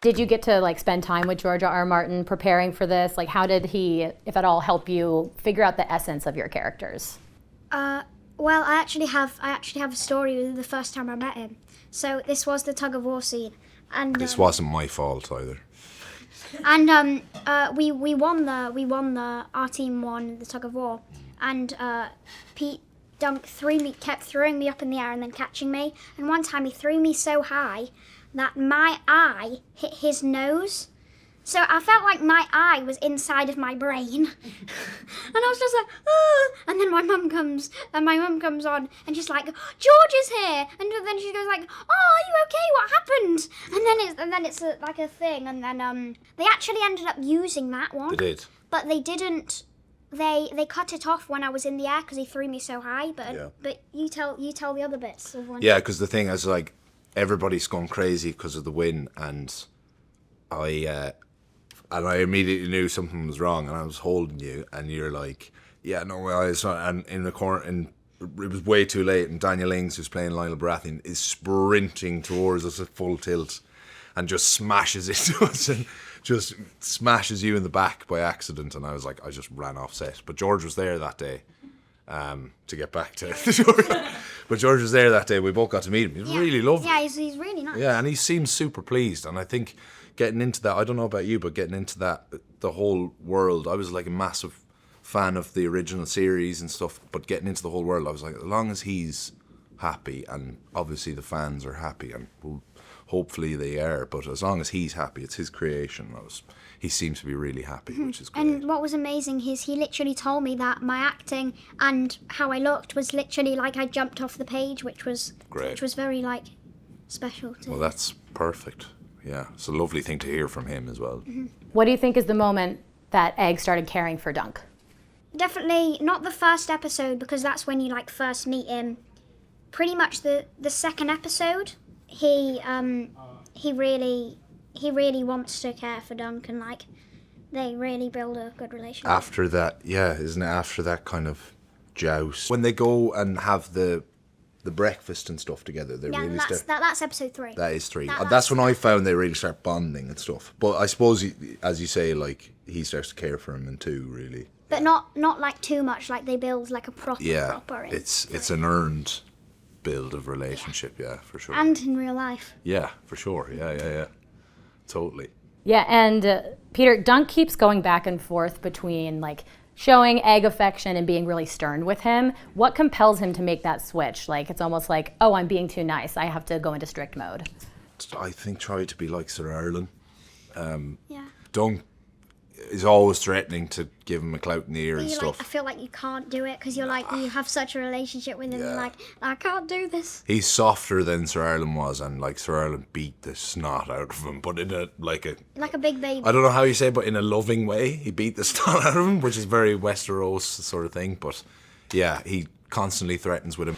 Did you get to like spend time with George R.R. Martin preparing for this? Like, how did he, if at all, help you figure out the essence of your characters? Well, I actually have a story with the first time I met him. So this was the tug of war scene, and This wasn't my fault either. and we won our team won the tug of war, and Pete Dunk kept throwing me up in the air and then catching me, and one time he threw me so high that my eye hit his nose. So I felt like my eye was inside of my brain. And I was just like, ah! And then my mum comes on, and she's like, George is here. And then she goes like, oh, are you okay? What happened? And then it's like a thing. And then they actually ended up using that one. They did. But they didn't. They cut it off when I was in the air because he threw me so high. But you tell the other bits of one. Yeah, because the thing is, like, everybody's gone crazy because of the win, and I immediately knew something was wrong, and I was holding you, and you're like, yeah, no, well, it's not. And in the corner, and it was way too late, and Daniel Ings, who's playing Lionel Baratheon, is sprinting towards us at full tilt and just smashes into us and just smashes you in the back by accident. And I was like, I just ran off set. But George was there that day, to get back to George. But George was there that day. We both got to meet him. He's really lovely. Yeah, he's really nice. Yeah, and he seems super pleased. And I think getting into that, I don't know about you, but getting into that, the whole world, I was like a massive fan of the original series and stuff, but getting into the whole world, I was like, as long as he's happy, and obviously the fans are happy, and hopefully they are, but as long as he's happy, it's his creation. He seems to be really happy, which is great. And what was amazing is he literally told me that my acting and how I looked was literally like I jumped off the page, which was great. Which was very like special too. Well, that's perfect. Yeah, it's a lovely thing to hear from him as well. Mm-hmm. What do you think is the moment that Egg started caring for Dunk? Definitely not the first episode, because that's when you like first meet him. Pretty much the second episode, he really wants to care for Dunk, and like they really build a good relationship. After that, yeah, isn't it? After that kind of joust, when they go and have the breakfast and stuff together, they really that's episode 3. That is 3. That's when I found they really start bonding and stuff. But I suppose, as you say, like, he starts to care for him in 2, really. But not like too much. Like they build like a proper. Yeah, it's an earned build of relationship. Yeah, for sure. And in real life. Yeah, for sure. Yeah. Totally. Yeah, and Peter, Dunk keeps going back and forth between like showing Egg affection and being really stern with him. What compels him to make that switch? Like, it's almost like, oh, I'm being too nice, I have to go into strict mode. I think try to be like Sir Erlen. Yeah. Dunk is always threatening to give him a clout in the ear and stuff. Like, I feel like you can't do it because you're like, you have such a relationship with him. You're like, I can't do this. He's softer than Sir Erlen was, and like Sir Erlen beat the snot out of him, but in a like a big baby. I don't know how you say it, but in a loving way. He beat the snot out of him, which is very Westeros sort of thing. But yeah, he constantly threatens with him.